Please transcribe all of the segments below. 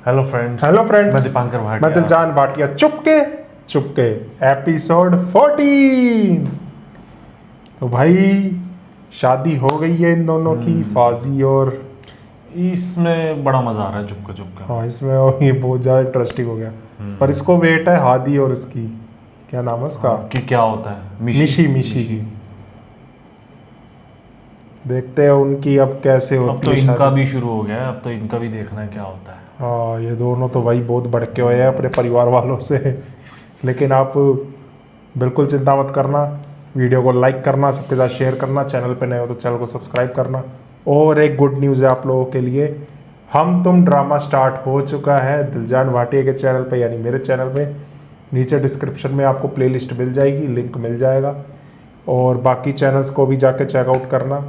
Hello friends मैं दीपांकर भाटिया। मैं दिलजान Bhatia. Chupke Chupke episode 14। तो भाई शादी हो गई है इन दोनों की, फाजी और इसमें बड़ा मजा आ रहा है चुपका चुपका। हाँ, इसमें ये बहुत ज़्यादा इंटरेस्टिंग हो गया। पर इसको वेट है हादी और इसकी, क्या नाम है उसका, कि क्या होता है मिशी की। देखते हैं उनकी अब कैसे होती है। अब तो इनका भी शुरू हो गया है, अब तो इनका भी देखना है क्या होता है। हाँ, ये दोनों तो भाई बहुत भड़के हुए हैं अपने परिवार वालों से। लेकिन आप बिल्कुल चिंता मत करना, वीडियो को लाइक करना, सबके साथ शेयर करना, चैनल पे नए हो तो चैनल को सब्सक्राइब करना। और एक गुड न्यूज़ है आप लोगों के लिए, हम तुम ड्रामा स्टार्ट हो चुका है दिलजान भाटिया के चैनल पे, यानी मेरे चैनल पे। नीचे डिस्क्रिप्शन में आपको प्लेलिस्ट मिल जाएगी, लिंक मिल जाएगा। और बाकी चैनल्स को भी जाके चेकआउट करना।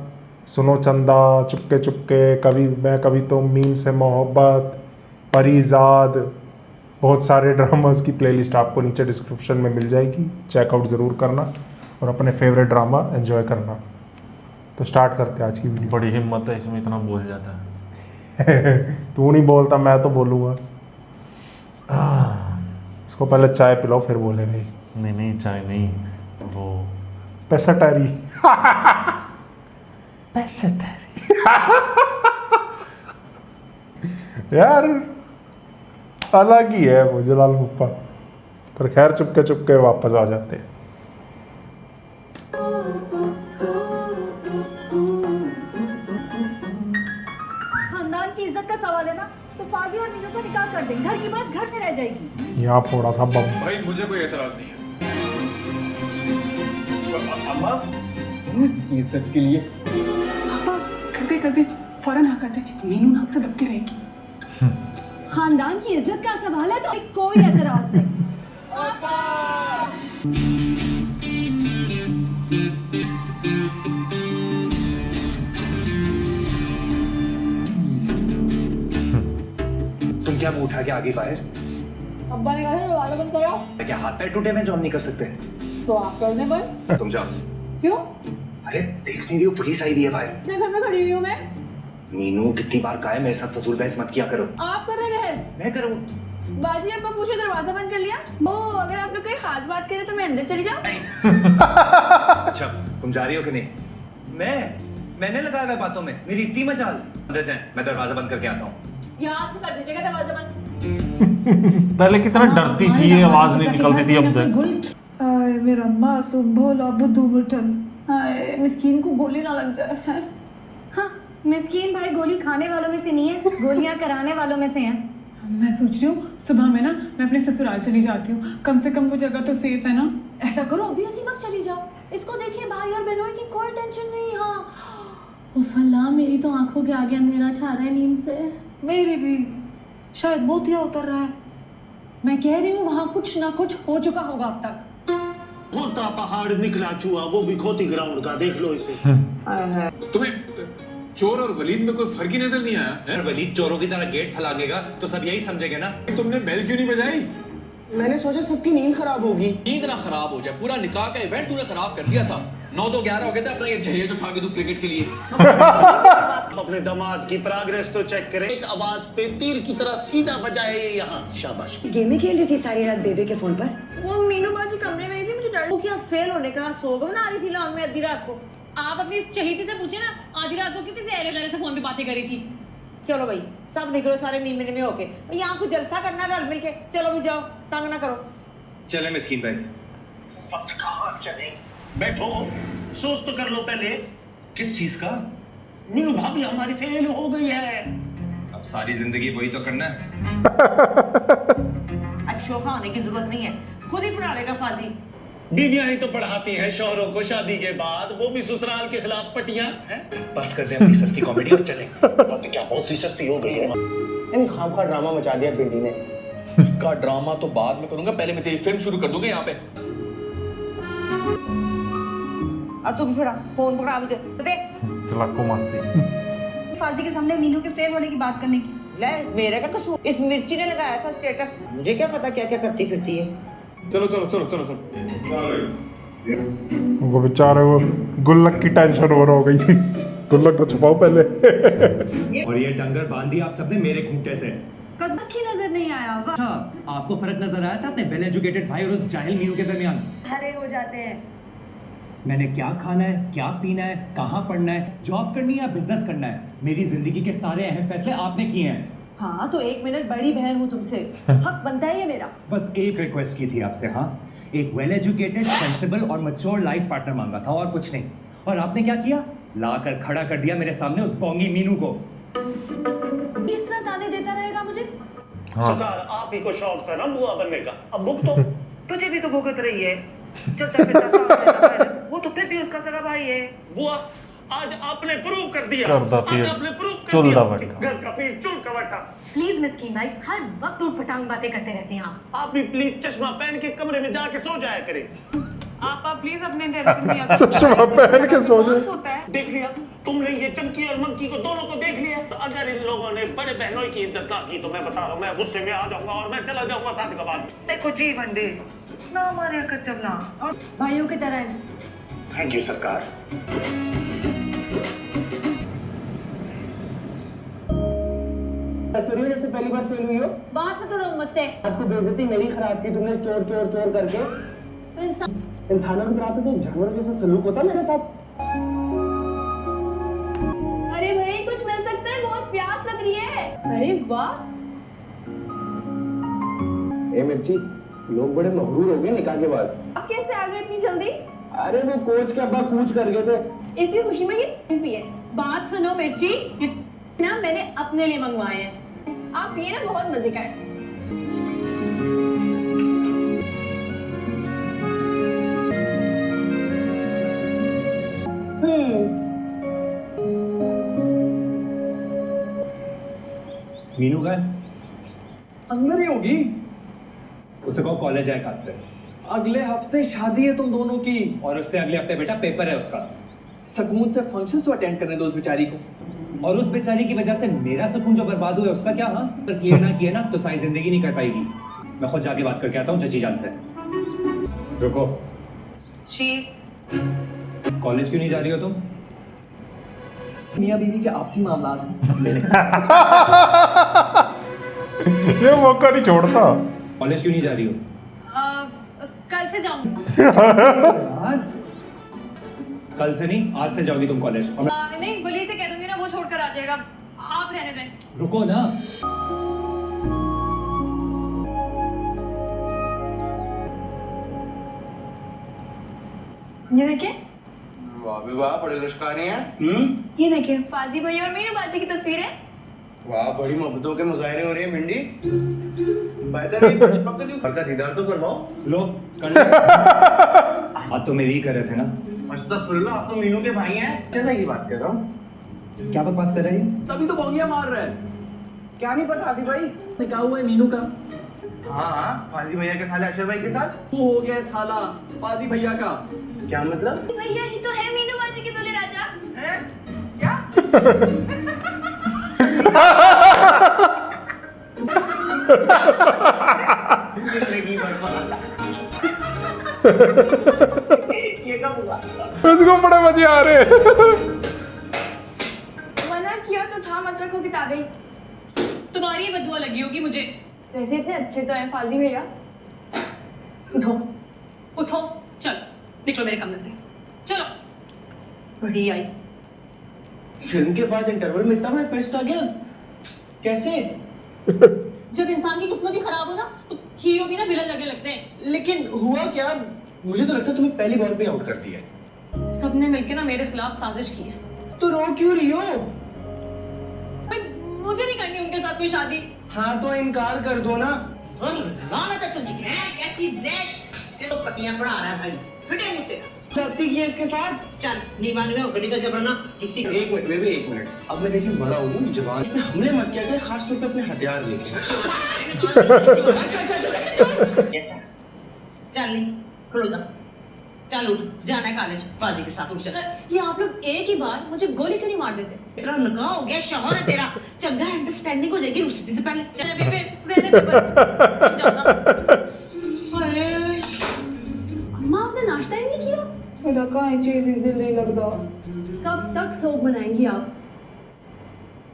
सुनो चंदा, चुपके चुपके, कभी मैं कभी तुम, मीम से मोहब्बत, परीजाद, बहुत सारे ड्रामास की प्लेलिस्ट आपको नीचे डिस्क्रिप्शन में मिल जाएगी। चेकआउट ज़रूर करना और अपने फेवरेट ड्रामा एंजॉय करना। तो स्टार्ट करते हैं आज की वीडियो। बड़ी हिम्मत है इसमें, इतना बोल जाता है। तू नहीं बोलता, मैं तो बोलूँगा। इसको पहले चाय पिलाओ फिर बोले भाई। नहीं नहीं, चाय नहीं, वो पैसेटरी। पैसेटरी यार अलग ही है वो जलाल पुप्पा। पर खैर चुपके चुपके वापस आ जाते हैं। खानदान की इज्जत का सवाल है ना, तो फाजी और मीनू का निकाह कर देंगे। घर की बात घर में रह जाएगी। यहाँ फोड़ा था बम। भाई मुझे कोई एतराज नहीं है। अम्मा इज्जत के लिए कर दे फौरन हाँ कर दे, मीनू नाम से दबके रहेगी। खानदान की इज्जत का सवाल है तो कोई एतराज नहीं। तुम क्या मुंह उठा के आगे बाहर? अब्बा ने कहा था दरवाजा बंद करो। क्या हाथ पैर टूटे में जो हम नहीं कर सकते? तो आप कर दें बंद। तुम जाओ। क्यों? अरे देख नहीं रही हो, पुलिस आई हुई है बाहर। अपने घर में खड़ी हुई हूँ मैं। मीनू कितनी बार कहा है मेरे साथ फजूल बहस मत किया करो। आप कर रहे बहस। मैं करूँ? बाजी अब्बा पूछो दरवाजा बंद कर लिया। ओ अगर आप लोग कोई खास बात करें तो मैं अंदर चली जाऊं। अच्छा तुम जा रही हो कि नहीं? मैंने लगाया हुआ बातों में, मेरी इतनी मजाल। अंदर जाए, मैं दरवाजा बंद करके आता हूँ। याद कर दीजिएगा दरवाजा बंद। पहले कितना डरती थी, ये आवाज नहीं निकलती थी, अब आए मेरा मासूम भोला बुद्धू बुठन। आए मिस्कीन को गोली ना लग जाए। हैं? हाँ, मिस्कीन भाई गोली खाने वालों में से नहीं है, गोलियां कराने वालों में से हैं। मैं सोच रही हूँ सुबह में ना मैं अपने ससुराल चली जाती हूँ, कम से कम वो जगह तो सेफ है ना। ऐसा करो अभी इसी वक्त चली जाओ। इसको देखिए भाई और बहनों की कोई टेंशन नहीं। हाँ उफला, मेरी तो आंखों के आगे अंधेरा छा रहा है नींद से। मेरी भी शायद मोतिया उतर रहा है। मैं कह रही हूँ वहाँ कुछ ना कुछ हो चुका होगा अब तक। खोता पहाड़ निकला चूहा, वो भी खोती ग्राउंड का, देख लो इसे। तुम्हें चोर और वलीद में कोई फर्क ही नजर नहीं आया है? अगर वलीद चोरों की तरह गेट फैलाएगा तो सब यही समझेंगे ना। तुमने बेल क्यों नहीं बजाई? मैंने सोचा सबकी नींद खराब होगी। नींद ना खराब हो जाए, पूरा निकाह का इवेंट तूने खराब कर दिया था। 9-2-11 हो गए थे, अपना ये जहेज उठा के तू क्रिकेट के लिए। अपने दामाद की प्रोग्रेस तो चेक करें। एक आवाज पे तीर की तरह सीधा बजाए यहाँ। शाबाश। गेमें खेल रही थी सारी रात बेबे के फोन पर। वो मीनू बाजी कमरे में थी, मुझे डर। वो क्या फेल होने का सोग बना रही थी लॉन में आधी रात को। आप अपनी इस चहीती से पूछे ना, आधी रात को किसी अहरे गहरे से फोन पे बातें करी थी। चलो भाई सब निकलो सारे नींद में होके। यहाँ कुछ जलसा करना रल मिल के। चलो भी जाओ, तंग ना करो। चले मिस्कीन भाई। वक्त कहाँ चले? बैठो, सोच तो कर लो पहले। किस चीज का? मीनू भाभी हमारी फेल हो गई है। अब सारी जिंदगी वही तो करना है। अब शोखा होने की जरूरत नहीं है, खुद ही पढ़ा लेगा फाजी। बीवियां ही तो पढ़ाती हैं शौहरों को शादी के बाद, वो भी ससुराल के खिलाफ पटियां हैं। बस कर दे अपनी सस्ती कॉमेडी और चले। वक्त क्या बहुत ही सस्ती हो गई है। इन खामखा ड्रामा मचा दिया पिंडी ने। का ड्रामा तो बाद में करूंगा, पहले मैं तेरी फिल्म शुरू कर दूंगा यहाँ पे। और तू भी थोड़ा फोन पकड़ा मुझे दे। चलाको मासी। फाजी के सामने मीनू के फेल होने की बात करने की। ले मेरे का कसूर? इस मिर्ची ने लगाया था स्टेटस। मुझे क्या पता क्या क्या करती फिरती है। चलो वो बेचारे वो गुल्लक की टेंशन हो रहा हो गई। गुल्लक तो छुपाओ पहले। और ये डंगर बांधी आप सबने मेरे खूंटे से। कदम की नजर नहीं आया। वाह, अच्छा, आपको फर्क नजर आया था अपने वेल एजुकेटेड भाई और उस जाहिल मीनू के दरमियान? हरे हो जाते हैं। मैंने क्या खाना है, क्या पीना है, कहाँ पढ़ना है, जॉब करनी है या बिजनेस करना है, मेरी जिंदगी के सारे अहम फैसले आपने किए हैं। हाँ तो 1 मिनट बड़ी बहन हूँ तुमसे, हक बनता है ये मेरा। बस एक रिक्वेस्ट की थी आपसे, हाँ, एक वेल एजुकेटेड, सेंसिबल और मैच्योर लाइफ पार्टनर मांगा था और कुछ नहीं। और आपने क्या किया? लाकर खड़ा कर दिया मेरे सामने उस बोंगी मीनू को। इस तरह ताने देता रहेगा मुझे? सरकार आप ही को शौक था ना बुआ बनने का, अब भुगतो। तुझे भी तो भुगत रही है। चलता फिरता सांप लेता वायरस, वो तो फिर भी उसका सगा भाई है। बुआ आज आपने प्रूव कर दिया, कर दा आज पीर, आपने प्रूव कर चुल दिया दा कि बट्टा। घर का पीर चुल का बट्टा। प्लीज मिस्कीन भाई, हर वक्त उठ पटांग बातें करते रहते हैं आप। आप भी प्लीज चश्मा पहन के कमरे में जाके सो जाया करें। आप प्लीज अपने टेंशन में चश्मा पहन के सो जाए। होता है। देख लिया तुमने ये चमकी और मंकी को दोनों को देख लिया। तो अगर इन लोगों ने बड़े बहनों की इज्जत ना की तो मैं बता रहा हूँ मैं गुस्से में आ जाऊंगा और मैं चला जाऊंगा शादी के बाद। देखो जी वनडे ना मारे कर चलना और भाइयों की तरह। थैंक यू सरकार। सूर्य जैसे पहली बार फेल हुई हो? बात मत करो मुझसे। आपको बेइज्जती मेरी खराब की तुमने, चोर चोर चोर करके। इंसानों की तरह तो जानवरों जैसा सलूक होता मेरे साथ। अरे भाई कुछ मिल सकता है, बहुत प्यास लग रही है। अरे वाह, ए मिर्ची, लोग बड़े मगरूर हो गए निकाह के बाद। अब कैसे आ गए इतनी जल्दी? अरे वो कोच के अब्बा कूच कर गए थे। इसी खुशी में ये भी है। बात सुनो मिर्ची, ये ना मैंने अपने लिए मंगवाए हैं, आप ये ना बहुत मजे का है। मीनू का अंदर ही होगी। उसे कहो कॉलेज आए कल से। अगले हफ्ते शादी है तुम दोनों की। और उससे अगले हफ्ते बेटा पेपर है उसका। सुकून से फंक्शन तो अटेंड करने दो उस बेचारी को। और उस बेचारी की वजह से मेरा सुकून जो बर्बाद हुआ है उसका क्या? हाँ, पर क्लियर ना किया ना तो सारी जिंदगी नहीं कर पाएगी। मैं खुद जाके बात करके आता हूँ चची जान से। रुको, कॉलेज क्यों नहीं जा रही हो तुम? मियाँ बीवी के आपसी मामला हैं। ये मौका नहीं छोड़ता। कॉलेज क्यों नहीं जा रही हो? कल से जाऊंगी। कल से नहीं, आज से जाओगी तुम कॉलेज। और नहीं, वली से कह दूंगी ना, वो छोड़कर आ जाएगा। आप रहने दें। रुको ना। ये देखिए, वाह भी वाह, बड़े लश्कारी हैं। ये देखिए फाजी भाई और मीनू बाजी की तस्वीरें। वाह, बड़ी मोहब्बतों के मुजाहरे हो रहे हैं मिंडी। का दीदार तो करवाओ। लो कर लो। आप तो मेरी ही कर रहे थे ना। अस्तगफुरुल्लाह, आप तो मीनू के भाई हैं। क्या की बात कर रहा हूँ? क्या बकवास कर रहे हैं? तभी तो बोंगिया मार रहा है। क्या नहीं पता आदि भाई? निकाह हुआ है मीनू का। हाँ, फाजी भैया के साले अशर भाई के साथ। वो हो गया है साला पाजी भैया का। क्या मतलब? भैया ही तो है मीनू बाजी के दूल्हे राजा। ये कब हुआ? उसको बड़े मजे आ रहे हैं। मना किया तो था, मत रखो किताबें। तुम्हारी ही बदुआ लगी होगी मुझे। वैसे इतने अच्छे तो हैं फाजी भैया। उठो उठो, चलो निकलो मेरे कमरे से, चलो। बड़ी आई। फिल्म के बाद इंटरवल में इतना बड़ा ट्विस्ट आ गया, कैसे? जब इंसान की किस्मत ही खराब हो ना तो हीरो भी ना विलन लगे लगते हैं। लेकिन हुआ क्या? मुझे तो लगता है तुम्हें पहली बार पे आउट कर दिया है। सबने मिलकर ना मेरे खिलाफ साजिश की है। तो रो क्यों रही हो? भाई, मुझे नहीं करनी उनके साथ कोई शादी। हाँ तो इनकार कर दो ना। कैसी देश तो पतियां पढ़ा रहा है भाई, फिटे मुते शादी की है इसके साथ। चल नीवान में गड्डी का जबरना। एक मिनट बेबी, एक मिनट। अब मैं देखिए बड़ा हो गया, जवान पे हमले मत किया कर, खास तौर पे अपने हथियार लेके। ऐसा चल नहीं खुलो जा, चल उठ, जाना है कॉलेज बाजी के साथ। उठ चल। ये आप लोग एक ही बार मुझे गोली क्यों नहीं मार देते? तेरा निकाह हो गया, शौहर है तेरा, चंगा अंडरस्टैंडिंग हो जाएगी रुस्ती से पहले। चल अभी रहने दे बस, जाना। अम्मा आपने नाश्ता ही नहीं किया? कहाँ चीज दिल नहीं लगता। कब तक सोप बनाएंगी आप?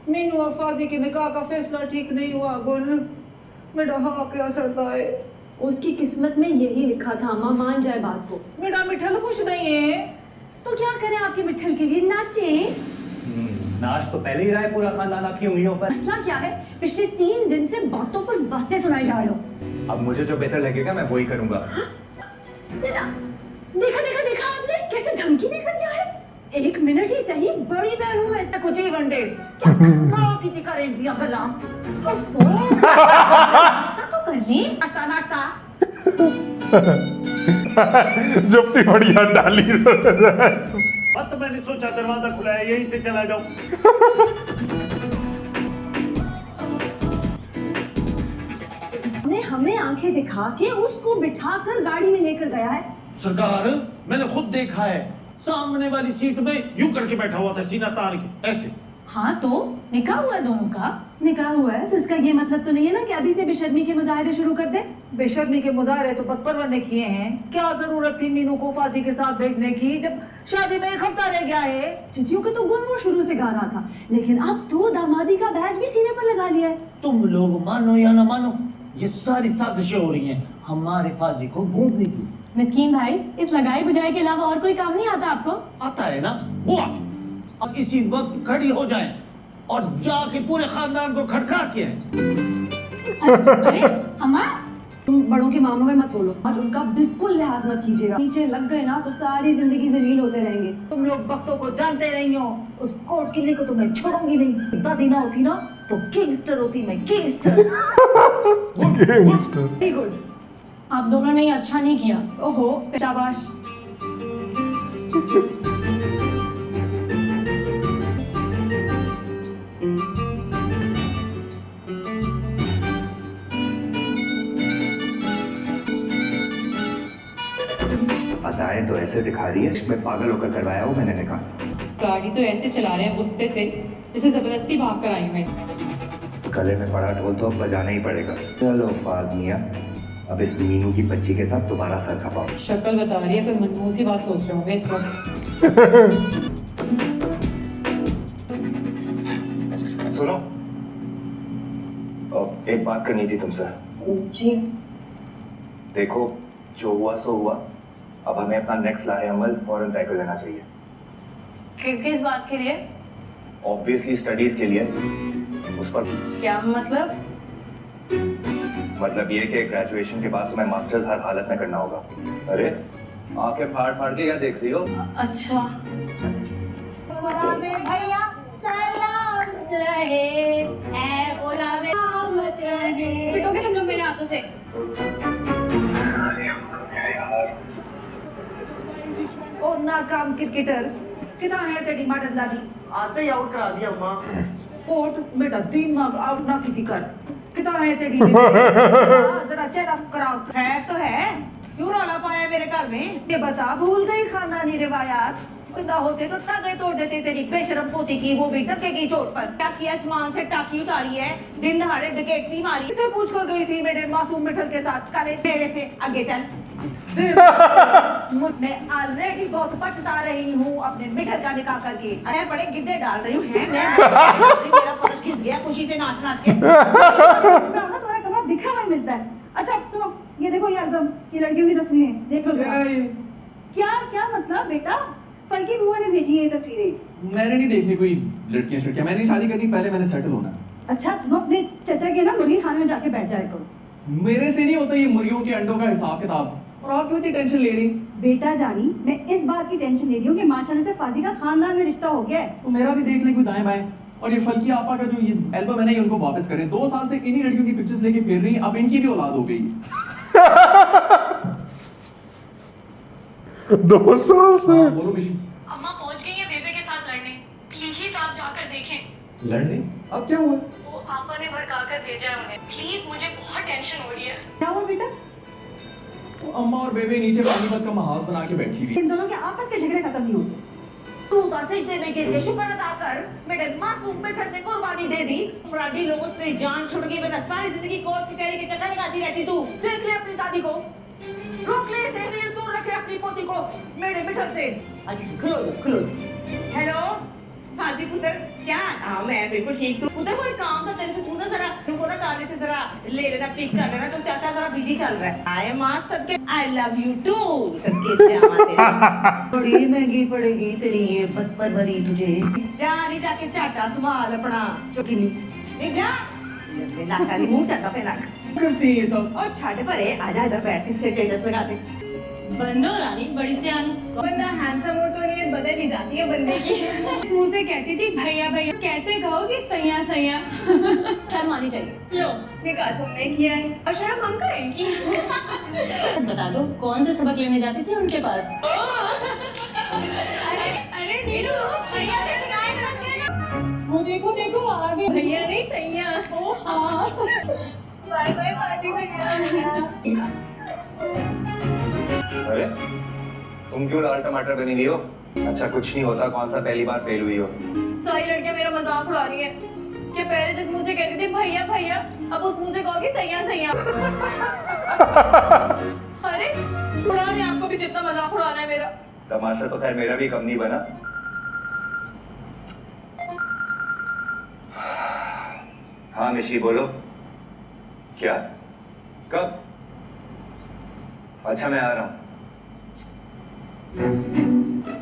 मीनू और फाजी के निकाह का फैसला ठीक नहीं हुआ गुल। मेरा हाँ प्यार सड़ता है। उसकी किस्मत में यही लिखा था अम्मा, मान जाए बात को। मेरा मिठल खुश नहीं है तो क्या करें आपके मिठल के लिए? नाचे। नाच तो पहले ही रहा है पूरा खानदान आपकी उंगलियों पर। मसला क्या है? पिछले 3 दिन से बातों पर बातें सुनाई जा रहे हो। अब मुझे जो बेहतर लगेगा मैं वही करूंगा। देखा देखा देखा देखा आपने कैसे धमकी देकर दिया है? 1 मिनट ही सही, बड़ी बहन हूँ मैं। ऐसा कुछ ही घंटे क्या माँ की दिखा रेस दिया गला। नाश्ता तो कर ली। नाश्ता नाश्ता जो भी बढ़िया डाली। बस तो मैंने सोचा दरवाजा खुला है यहीं से चला जाऊं। ने हमें आंखें दिखा के उसको बिठाकर गाड़ी में लेकर गया है। सरकार मैंने खुद देखा है, सामने वाली सीट में यूं करके बैठा हुआ था, सीना तान के ऐसे। हाँ तो निकाह हुआ है दोनों का। निकाह हुआ है तो इसका ये मतलब तो नहीं है ना कि अभी से बेशर्मी के मुजाहरे शुरू कर दे। बेशर्मी के मुजाहरे तो बदपरवर ने किए हैं। क्या जरूरत थी मीनू को फांसी के साथ भेजने की जब शादी में 1 हफ्ता रह गया है। चिचियों के तो गुण वो शुरू से गा रहा था, लेकिन अब तो दामादी का बैज भी सीने पर लगा लिया है। तुम लोग मानो या ना मानो, ये सारी साजिशें हो रही हैं हमारे फाजी को भूखने की। मिस्कीन भाई, इस लगाई बुझाई के अलावा और कोई काम नहीं आता आपको? आता है ना बुआ, अब इसी वक्त खड़ी हो जाए और जाके पूरे खानदान को खटखा के। अरे अम्मा, तुम बड़ों के मामलों में मत बोलो, आज उनका बिल्कुल लिहाज मत कीजिएगा। नीचे लग गए ना तो सारी जिंदगी जलील होते रहेंगे। तुम लोग वक्तों को जानते नहीं हो। उस कोर्ट किले को तो मैं छोड़ूंगी नहीं। दादी ना होती ना तो किंगस्टर होती मैं, किंगस्टर। Very good. आप दोनों ने अच्छा नहीं किया। ओहो शाबाश। अदाएं तो ऐसे दिखा रही है मैं पागल होकर करवाया हूँ मैंने निकाह। गाड़ी तो ऐसे चला रहे हैं गुस्से से जैसे जबरदस्ती भाग कर आई मैं। गले में पड़ा ढोल तो अब बजाना ही पड़ेगा। चलो फाज मियां, अब इस मीनू की बच्ची के साथ दोबारा सर खपाओ। शक्ल बता रही है, कोई मनहूस सी बात सोच रहे होंगे इस वक्त। सुनो, अब एक बात करनी थी तुमसे। जी। देखो जो हुआ सो हुआ, अब हमें अपना नेक्स्ट लाहे अमल फौरन तय कर लेना चाहिए। किस बात के लिए? ऑब्वियसली स्टडीज के लिए। उस पर क्या मतलब? मतलब ये कि ग्रेजुएशन के बाद तुम्हें मास्टर्स हर हालत में करना होगा। अरे आंखें फाड़ फाड़ के क्या देख रही हो? अच्छा। भैया सलाम रहे, ऐ गुलाबे आमद रहे। पिटोगे तुम लोग मेरे हाथों से। ओ नाकाम क्रिकेटर, कितना है तेरी मॉडर्न दादी? आते ही आउट करा दिया अम्मा। कोर्ट बेटा दिमाग आउट ना की कर। कितना है तेरी? जरा चेहरा करा उसका। है तो है, क्यों रौला पाया मेरे घर में? ये बता, भूल गई खानदानी रिवायात? जिंदा होते तो टांगे तोड़ देते तेरी बेशरम पोती की, वो भी टके की चोट पर। क्या किया? आसमान से टाकी उतारी है, दिन दहाड़े डकैती मारी। किसे पूछ कर गई थी मेरे मासूम मिठल के साथ? करे मेरे से आगे चल। मैं ऑलरेडी बहुत पछता रही हूँ अपने मिठल का निकाह करके। मैं बड़े गिद्दे डाल रही हूँ। मेरा फर्श खिस गया खुशी से नाच नाच के। तुम्हारा कमरा बिखरा हुआ मिलता है। अच्छा सुनो, ये देखो ये एल्बम, ये लड़कियों की तस्वीरें देख लो जरा। क्या क्या मतलब बेटा? फलकी बुआ ने भेजी है तस्वीरें। मैंने नहीं देखनी कोई लड़कियां शड़कियां, मैंने शादी करनी, पहले मैंने सेटल होना। अच्छा सुनो, अपने चाचा के ना मुर्गी खाने में जाके बैठ जाए करो। मेरे से नहीं होता ये मुर्गियों के अंडों का हिसाब किताब। और आप क्यों इतनी टेंशन ले रही? बेटा जानी, मैं इस बार की टेंशन ले रही हूँ कि माशाल्लाह से फाजी का खानदान में रिश्ता हो गया है। तो मेरा भी देख ले कोई दाएं बाएं। और ये फलकी आपा का जो ये एल्बम है ना, ये उनको वापस करें। 2 साल से इन्हीं लड़कियों की पिक्चर्स लेके फिर रही हैं, अब इनकी भी औलाद हो गई। 2 साल से। हाँ, बोलो मिशी। अम्मा पहुंच गई है बेबे के साथ लड़ने। प्लीज आप जाकर देखें। लड़ने? अब क्या हुआ? वो पापा ने भड़का कर भेजा है उन्हें। प्लीज, मुझे बहुत टेंशन हो रही है। क्या हुआ बेटा? तो अम्मा और बेबे नीचे पानीपत का महाज बना के बैठी हुई। इन दोनों के आपस के झगड़े खत्म नहीं होते। तू तो सजदे में गिर के शुक्र अदा कर, मेरे मासूम मिठल ने कुर्बानी दे दी। अपराधी लोगों से जान छुट गई, वरना सारी जिंदगी कोर्ट कचहरी के चक्कर लगाती रहती तू। देख ले अपनी दादी को, रोक ले इसे, मील दूर रखे अपनी पोती को मेरे मिठल से। अच्छा खुलो। हेलो फाजी पुत्र क्या? हाँ मैं बिल्कुल ठीक। तू पुत्र वो एक काम कर तेरे से, तू ना जरा तुमको ना काले से जरा ले लेना, पिक कर लेना। तो चाचा जरा बिजी चल रहा है। आए माँ सबके आई लव यू टू सबके जामा तेरे। बड़ी महंगी पड़ेगी तेरी ये परवरी तुझे। जा नहीं जाके चाटा संभाल अपना चुटनी नहीं जा नाका नहीं मुंह चाटा पे नाक करती है सब। और छाटे परे आजा इधर बैठ के स्टेटस लगा दे। बंदो रानी बड़ी सियानी। बंदा हैंडसम हो तो नहीं बदल ही जाती है बंदे की। इस मुंह से कहती थी भैया भैया, कैसे कहोगी सैया सैया। शर्म आनी चाहिए। लो निकाह तुमने किया है और शर्म हम करेंगी। बता दो कौन से सबक लेने जाती थी उनके पास? अरे नीरू सैया से शिकायत मत करना। वो देखो देखो आ गए भैया नहीं सैया। ओ हाँ बाय बाय बाजी भैया। अरे तुम क्यों लाल टमाटर बनी हुई हो? अच्छा कुछ नहीं होता, कौन सा पहली बार फेल हुई हो? सारी लड़कियां मेरा मजाक उड़ा रही है कि पहले जिस मुंह से कहती थी भैया भैया, अब उस मुंह से कहोगी सैया सैया। अरे उड़ा रही आपको भी जितना मजाक उड़ाना है मेरा। तमाशा तो खैर मेरा भी कम नहीं बना। हाँ मिशी बोलो। क्या? कब? अच्छा मैं आ रहा हूँ।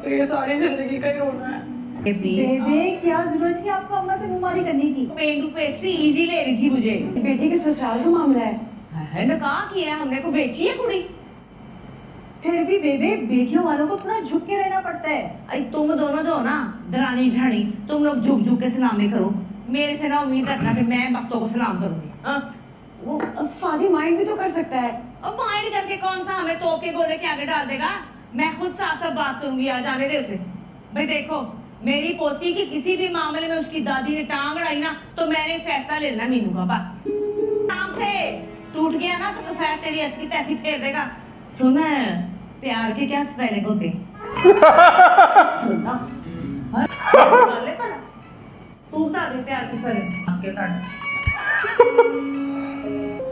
तो ये सारी जिंदगी का ही रोना है। बेबे क्या जरूरत थी आपको अम्मा से मुंहमारी करने की? पेंडू पेस्ट्री इजी ले रही थी मुझे। बेटी के ससुराल का मामला है ना, कहा किया है हमने को बेची है कुड़ी। फिर भी बेबे बेटियों वालों को थोड़ा झुक के रहना पड़ता है। अरे तुम दोनों जो हो ना दरानी ढाणी, तुम लोग झुक झुक के सलामी करो। मेरे से ना उम्मीद रखना कि मैं वक्तों को सलाम करूंगी। वो फाजी माइंड भी तो कर सकता है। अब माइंड करके कौन सा हमें तोप के गोले के आगे डाल देगा? मैं खुद साफ साफ बात करूंगी, आ जाने दे उसे। भाई देखो मेरी पोती की किसी भी मामले में उसकी दादी ने टांग अड़ाई ना तो मैंने फैसला लेना मीनू का बस। काम से टूट गया ना तो फैट तेरी ऐसी तैसी फेर देगा। सुन प्यार के क्या स्पेलिंग होते? सुनना तू बता दे प्यार की स्पेलिंग आपके काट।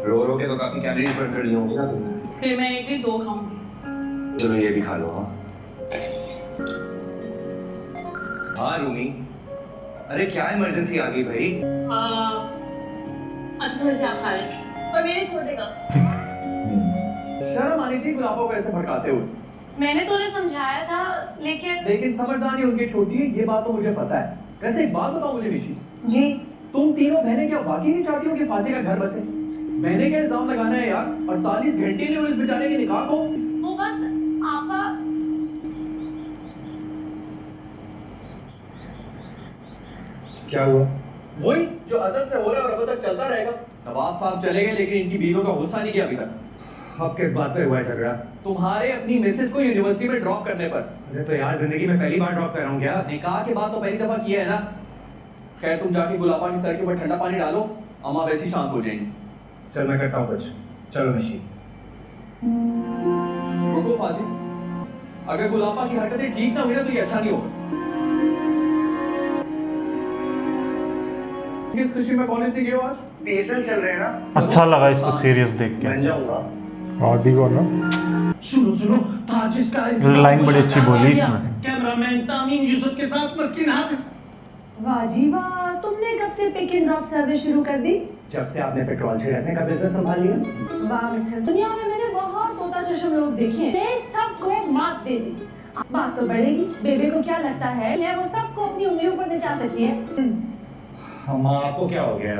रो रो के तो काफी कैलोरीज बर्न कर ली होंगी ना तुम। फिर मैं एक ही दो खाऊंगी। चलो ये भी खा लो। हाँ रूमी, अरे क्या इमरजेंसी आ गई भाई? अच्छा थोड़े से आप खा रहे पर मेरे छोड़ देगा। शर्म आनी चाहिए गुलाबों को ऐसे भड़काते हुए। मैंने तो उन्हें समझाया था लेकिन समझदारी उनकी छोटी है, ये बात तो मुझे पता है। वैसे एक बात बताओ मुझे निशी, जी तुम तीनों बहनें क्या वाकई नहीं चाहती हो कि फांसी का घर बसे? मैंने क्या इल्जाम लगाना है यार? 48 घंटे नहीं हुए इस बेचारे के निकाह को। वो बस आपा क्या हुआ? वही जो अजल से हो रहा है और अब तक चलता रहेगा। नवाब साहब चले गए लेकिन इनकी बीवियों का गुस्सा नहीं किया अभी तक। अब किस बात पे हुआ है झगड़ा? तुम्हारे अपनी मिसेस को यूनिवर्सिटी में ड्रॉप करने पर। अरे तो यार जिंदगी में पहली बार ड्रॉप कर रहा हूँ क्या? निकाह के बाद तो पहली दफा किया है ना। खैर तुम जाके गुलाबा के सर के ऊपर ठंडा पानी डालो, अम्मा वैसी शांत हो जाएंगी। चल मैं करता हूँ कुछ। चलो निशी। रुको फाजी, अगर गुलाबा की हरकतें ठीक ना हुई ना तो ये अच्छा नहीं होगा। किस खुशी में कॉलेज नहीं गए हो आज? पेशल चल रहे हैं ना। अच्छा लगा इसको सीरियस देख के। मैं जाऊंगा। आदि को ना सुनो सुनो ताजिश का लाइन बड़ी अच्छी बोली इसमें। कैमरामैन तामीम यूसुफ के साथ मस्किन हाजिर। वाह जी वाह, तुमने कब से पिक एंड ड्रॉप सर्विस शुरू कर दी? जब से आपने पेट्रोल छिड़कने का बिजनेस संभाल लिया। वाह मिठल, दुनिया में मैंने बहुत तोता चश्म लोग देखे हैं, सबको मात दे दी। बात तो बढ़ेगी। बेबे को क्या लगता है वो सबको अपनी उंगलियों पर नचा सकती है? अम्मा आपको क्या हो गया?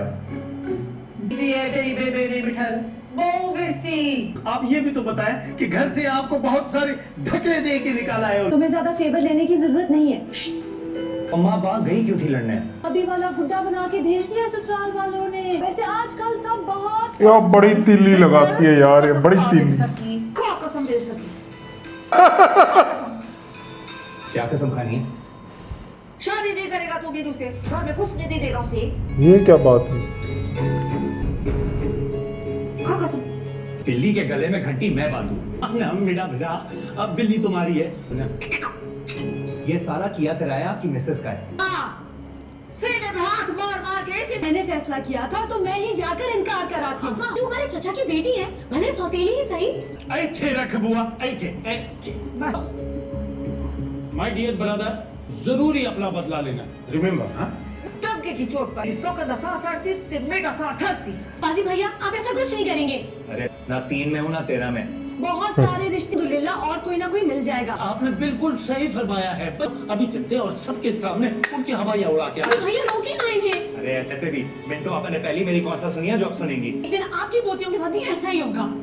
तेरी बेबे ने मिठल बहु बेइज्जती। आप ये भी तो बताएं कि घर से आपको बहुत सारे धक्के दे के निकाला है। तुम्हें ज्यादा फेवर लेने की जरूरत नहीं है। अम्मा बात गई क्यों थी लड़ने? अभी वाला गुड्डा बना के भेज दिया ससुराल वालों ने। वैसे आजकल सब बहुत यार बड़ी तिल्ली लगाती है यार, ये बड़ी तिल्ली। कसम दे सकी। क्या कसम खानी है? शादी नहीं करेगा तू मीनू से, घर में कुछ नहीं देगा उसे। ये क्या बात है? हाँ कसम। बिल्ली के गले में घंटी मैं बांधू। हम मेरा बेटा, अब बिल्ली तुम्हारी है। ये सारा किया कराया आपकी मिसेस का है। सीने में हाथ मार मार के मैंने फैसला किया था तो मैं ही जाकर इनकार कराती हूँ। तू हमारे चचा की बेटी है, भले सौतेली ही सही। ऐथे रख बुआ, ऐथे। माय डियर ब्रदर, जरूरी अपना बदला लेना, रिमेम्बर? हाँ, टंके की चोट पर 188 ते मेरा 88। पाजी भैया आप ऐसा कुछ नहीं करेंगे। अरे ना 3 में हूँ ना 13 में। बहुत सारे रिश्ते दुल्ला और कोई ना कोई मिल जाएगा। आपने बिल्कुल सही फरमाया है। अभी चलते हैं और सबके सामने उनकी हवाइयाँ उड़ा के आते हैं। भैया रोके ना इन्हें। अरे ऐसे से भी मिंटो आपने पहली मेरी कौन सा सुनी है जो अब सुनेंगी? एक दिन आपकी पोतियों के साथ भी ऐसा ही होगा।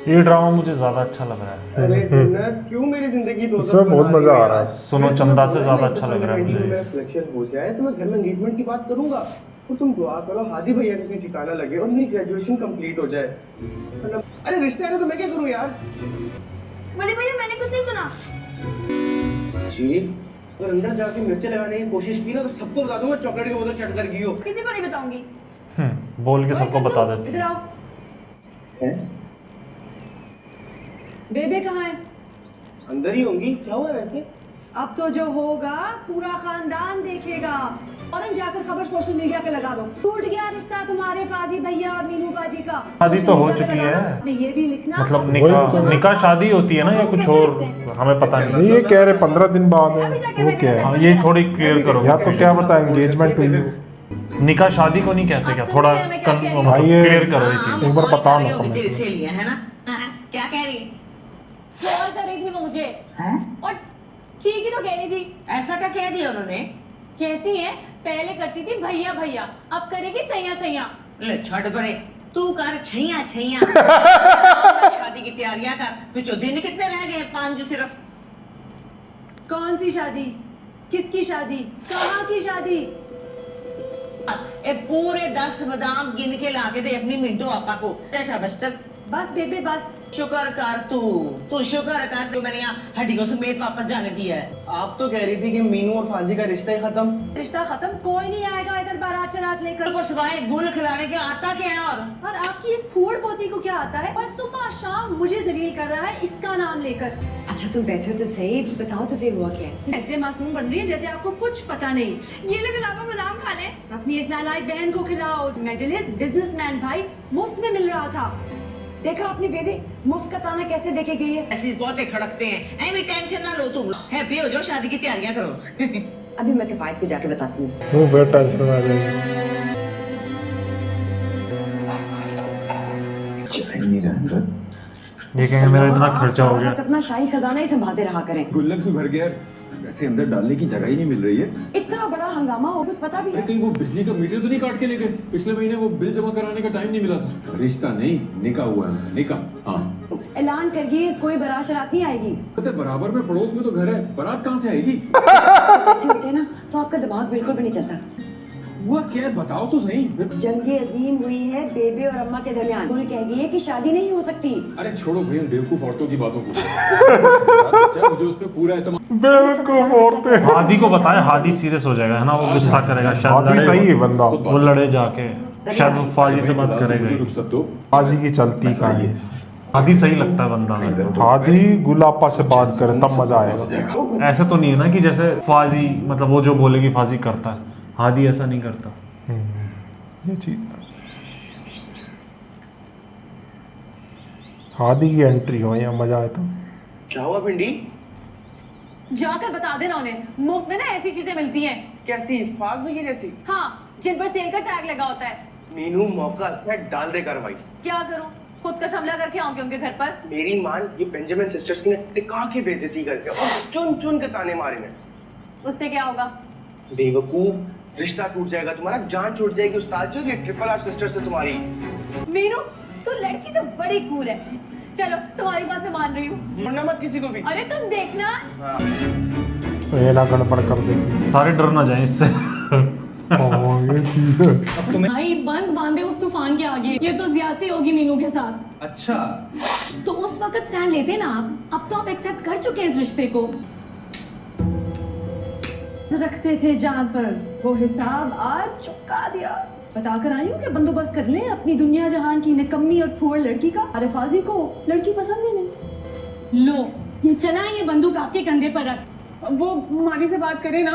ये ड्रामा मुझे ज्यादा अच्छा लग रहा है। अरे जन्नत क्यों मेरी जिंदगी दोस्त इसमें बहुत मजा आ रहा है। सुनो चंदा से ज्यादा अच्छा लग रहा है मुझे। मेरा सिलेक्शन हो जाए तो मैं घर में एंगेजमेंट की बात करूंगा और तुम दुआ करो हादी भैया का कहीं ठिकाना लगे और मेरी ग्रेजुएशन कंप्लीट हो जाए। अरे रिश्ते आने तो मैं क्या करूं यार? बोले भैया मैंने कुछ नहीं सुना। जी अगर अंदर जाके मिर्ची लगाने की कोशिश की ना तो सबको बता दूंगा चॉकलेट की बोतल चट कर गई हो। किसी को नहीं बताऊंगी। बोल के सबको बता देते। इधर आओ। बेबे कहाँ है? अंदर ही होंगी। क्या हुआ वैसे? अब तो जो होगा पूरा खानदान देखेगा। और जाकर खबर सोशल मीडिया पे लगा दो। टूट गया रिश्ता तुम्हारे पाजी भैया और मीनू बाजी का। शादी तो हो चुकी है। ये भी लिखना मतलब निकाह शादी होती है ना या कुछ और, हमें पता नहीं। ये कह रहे 15 दिन बाद है, वो क्या है? हाँ, ये थोड़ी क्लियर करो। या तो क्या पता एंगेजमेंट हुई हो। निकाह शादी को नहीं कहते क्या? थोड़ा भाई ये क्लियर करो ये चीज। एक बार बताओ ना कमेंट तेरी में। सहेलियां है ना? क्या कह रही है? कॉल कर रही थी वो मुझे। हैं? और ठीक ही तो कह रही थी। ऐसा क्या कह दिया उन्होंने? कहती है पहले करती थी भैया भैया अब करेगी सैया सैया। ले छड़ परे, तू कर छैया छैया। शादी की तैयारियां कर। फिर दिन कितने रह गए? 5 सिर्फ। कौन सी शादी? किसकी शादी? कहाँ की शादी? ए पूरे 10 बादाम गिन के ला के दे अपनी मिंटो आपा को। शाबाश चल। बस बेबे बस। शुक्र कर तू शुक्र कर तू मैंने यहाँ हड्डियों समेत वापस जाने दिया है। आप तो कह रही थी कि मीनू और फाजी का रिश्ता ही खत्म। रिश्ता खत्म? कोई नहीं आएगा इधर बारात शरात लेकर। को सिवाय गुल खिलाने के आता क्या है? और आपकी इस फूड पोती को क्या आता है? और सुबह शाम मुझे जलील कर रहा है इसका नाम लेकर। अच्छा तुम बैठो तो सही, बताओ तो सही हुआ क्या? ऐसे मासूम बन रही है जैसे आपको कुछ पता नहीं। ये ले गुलाबा बादाम खा ले। अपनी इस नालायक बहन को खिलाओ। मेडलिस्ट बिजनेसमैन भाई मुफ्त में मिल रहा था। देखा अपनी बेबी मुफ्त का ताना कैसे देके गई है। ऐसी बहुते खड़कते हैं। ऐवी टेंशन ना लो तुम, हैप्पी हो जाओ, शादी की तैयारियां करो। अभी मैं किफायत को जाके बताती हूँ। वो बेटा टेंशन आ जाएगी। ये कहेंगे मेरा इतना खर्चा हो गया। अपना शाही खजाना ही संभालते रहा करें। गुल्लक भी भर गया, वैसे अंदर डालने की जगह ही नहीं मिल रही है। इतना बड़ा हंगामा हो कुछ पता भी है? कहीं वो बिजली का मीटर तो नहीं काट के ले गए? पिछले महीने वो बिल जमा कराने का टाइम नहीं मिला था। रिश्ता नहीं, निकाह हुआ है। निकाह हाँ। ऐलान करिए कोई बारात शरात नहीं आएगी। पता है बराबर में पड़ोस में तो घर है, बारात कहाँ से आएगी? ऐसे होते हैं ना तो आपका दिमाग बिल्कुल भी नहीं चलता। हुआ क्या है बताओ तो सही। जंग अजीम हुई है बेबे और अम्मा के दरमियान। उन्हें कह गई है कि शादी नहीं हो सकती। अरे छोड़ो भैया बेवकूफ औरतों की बातों को। मुझे उस पे पूरा एतमाद। बेवकूफ औरतें। हादी को बताए, हादी सीरियस हो जाएगा है ना, वो गुस्सा करेगा शायद। हादी लड़े- सही है बंदा। वो लड़े जाके शायद वो फाजी से बात करेगा। रुखसत दो। फाजी की चलती का है। हादी सही लगता है बंदा मेरे को। हादी गुलापा से बात करे तब मजा आएगा। ऐसा तो नहीं है ना कि जैसे फाजी मतलब वो जो बोलेगी फाजी करता है, हादी ऐसा नहीं करता। ये चीज हादी की एंट्री हो या मजा आए तो। क्या हुआ भिंडी? जाकर बता देना उन्हें मुफ्त में ना ऐसी चीजें मिलती हैं। कैसी? फाज भैया जैसी? हाँ जिन पर सेल का टैग लगा होता है। मीनू मौका अच्छा है, डाल दे कार्रवाई। क्या करूं? खुद का शमला करके आऊंगी उनके घर पर। मेरी मान ये बेंजामिन सिस्टर्स की ने टिका के बेइज्जती करके और चुन चुन के ताने मारे ने। उससे क्या होगा? बेवकूफ, रिश्ता टूट जाएगा तुम्हारा, जान छूट जाएगी उस्ताद जो ये ट्रिपल आर सिस्टर से तुम्हारी। मीनू तू लड़की तो बड़ी कूल है। चलो तुम्हारी बात मैं मान रही हूँ। मरना मत किसी को भी। अरे तुम देखना। हाँ। ये ना गड़बड़ कर दे। सारे डर ना जाए इससे। ये चीज है। भाई बंद बांधे उस तूफान के आगे। ये तो ज्यादती होगी मीनू के साथ। अच्छा तो उस वक्त स्टैंड लेते ना आप। अब तो आप एक्सेप्ट कर चुके हैं इस रिश्ते को। रखते थे जान पर वो हिसाब आज चुका दिया। बताकर आई हूँ कि बंदोबस्त कर लें अपनी दुनिया जहान की निकम्मी और फूड़ लड़की का। अरे फाजी को लड़की पसंद ही नहीं। लो ये चला ये बंदूक आपके कंधे पर रख। वो मानी से बात करे ना,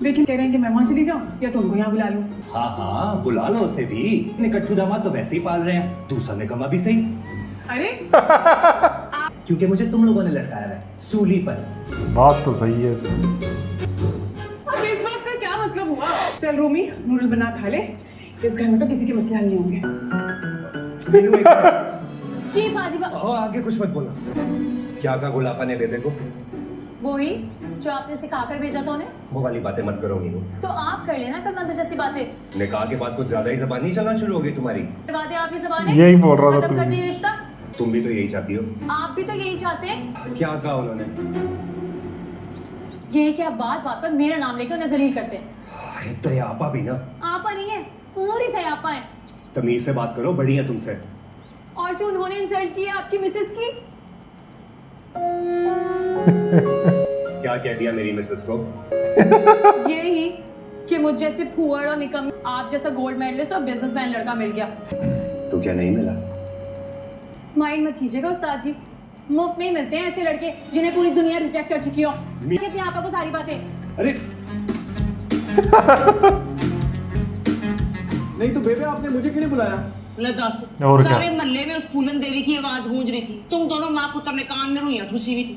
लेकिन कह रहे हैं कि मैं वहां चली जाऊं या तो उनको यहाँ बुला लूं। हाँ हाँ बुला लो उसे भी। निकट्ठू दामाद तो वैसे ही पाल रहे हैं, दूसरा निकम्मा भी सही। अरे क्योंकि मुझे तुम लोगों ने लटकाया है सूली पर। बात तो सही है सर। चल रूमी, नूडल बना खा ले। इस घर में तो किसी के मसले हल नहीं होंगे। जी फाजी हाँ, आगे कुछ मत बोला। क्या कहा गुलाबा ने बेबे को? वही जो आपने सिखा कर भेजा था उन्हें। वो वाली बातें मत करो मीनू। तो आप कर लेना कल जैसी बातें। निकाह के बाद कुछ ज्यादा ही जबान नहीं चलना शुरू हो गई तुम्हारी। बातें आपकी ज़बान है। यही बोल रहा था खत्म तू कर भी। दिए रिश्ता। तुम भी तो यही चाहती हो। आप भी तो यही चाहते हैं। क्या कहा उन्होंने? ये कि आप बात बात पर मेरा नाम लेके उन्हें जलील करते हैं। तो ये आपा भी ना। आपा नहीं है, पूरी से आपा है। तमीज से बात करो, बड़ी है तुमसे। और जो उन्होंने इंसल्ट की है आपकी मिसेस की। क्या कह दिया मेरी मिसेस को? यही कि मुझ जैसे फुअर और निकम आप जैसा गोल्ड मेडलिस्ट और बिजनेसमैन लड़का मिल गया। तो क्या नहीं मिला? माइंड मत कीजिएगा उस्ताद जी, मुफ्त में ही मिलते हैं ऐसे लड़के जिन्हें पूरी दुनिया रिजेक्ट कर चुकी हो। अपने आपा को सारी बातें। अरे नहीं तो बेबे आपने मुझे क्यों नहीं बुलाया? ले दस, और क्या? सारे मोहल्ले में उस पूनम देवी की आवाज गूंज रही थी। तुम दोनों माँ पुत्र ने कान में रुइयां ठूसी हुई थी।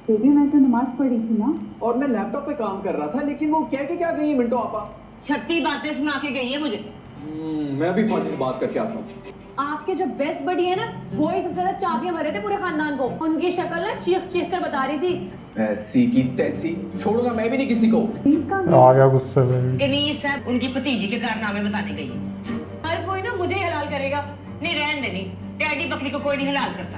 बेबी मैं तो नमाज पढ़ी थी ना। और मैं लैपटॉप पे काम कर रहा था, लेकिन वो कह के क्या गई है मिंटो आपा? 36 बातें सुना के गई है मुझे। मैं भी फौजी से बात करके आता हूँ। आपके जो बेस्ट बडी है ना, वो ही सबसे ज्यादा चाबियां भर रहे थे पूरे खानदान को। उनकी शक्ल ना चीख चीख कर बता रही थी। ऐसी की तैसी छोड़ूंगा मैं भी नहीं किसी को। आ गया गुस्से में। गनीस साहब उनकी भतीजी के कारनामे बताने गई है। हर कोई ना मुझे ही हलाल करेगा। नहीं रहने देनी, टैडी बकरी को कोई नहीं हलाल करता।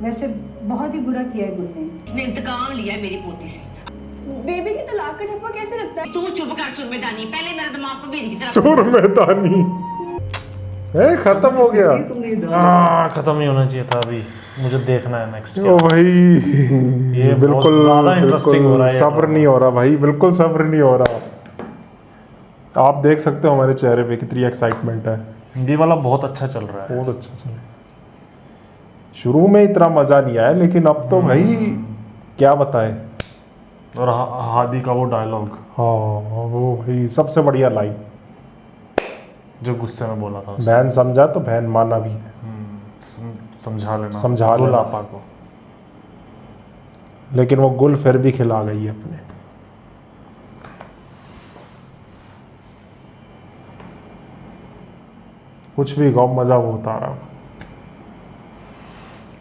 वैसे बहुत ही बुरा किया है गुल ने। इसने इंतकाम लिया है मेरी पोती से। बेबी की तलाक का ठप्पा कैसे लगता है? तू चुप कर सुरमेदानी, पहले मेरा दिमाग को बेरी की तरफ। सुरमेदानी खत्म हो गया। खत्म ही होना चाहिए था अभी। मुझे देखना है नेक्स्ट। ओ भाई ये बिल्कुल ज्यादा इंटरेस्टिंग हो रहा है। सब्र नहीं हो रहा भाई, बिल्कुल सब्र नहीं हो रहा। आप देख सकते हो हमारे चेहरे पे कितनी एक्साइटमेंट है। ये वाला बहुत अच्छा चल रहा है। बहुत अच्छा चल रहा है। शुरू में इतना मजा नहीं आया, लेकिन अब तो भाई क्या बताए। और हादी का वो डायलॉग, हाँ वो भाई सबसे बढ़िया लाइन, जो गुस्से में बोला था। बहन समझा तो बहन माना भी है। समझा लेना, समझा लेना गुलापा को। लेकिन वो गुल फिर भी खिला गई है अपने। कुछ भी गौ मजा वो होता रहा।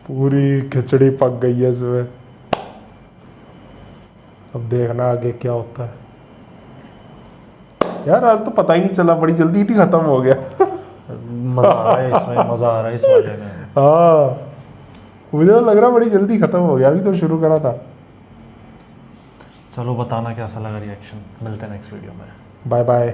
पूरी खिचड़ी पक गई है इसमें। अब देखना आगे क्या होता है। यार आज तो पता ही नहीं चला, बड़ी जल्दी ही खत्म हो गया। मजा आ रहा है इसमें, मजा आ रहा है इस वाले में। हाँ मुझे तो लग रहा बड़ी जल्दी खत्म हो गया, अभी तो शुरू करा था। चलो बताना कैसा लगा रिएक्शन। मिलते हैं नेक्स्ट वीडियो में। Bye bye.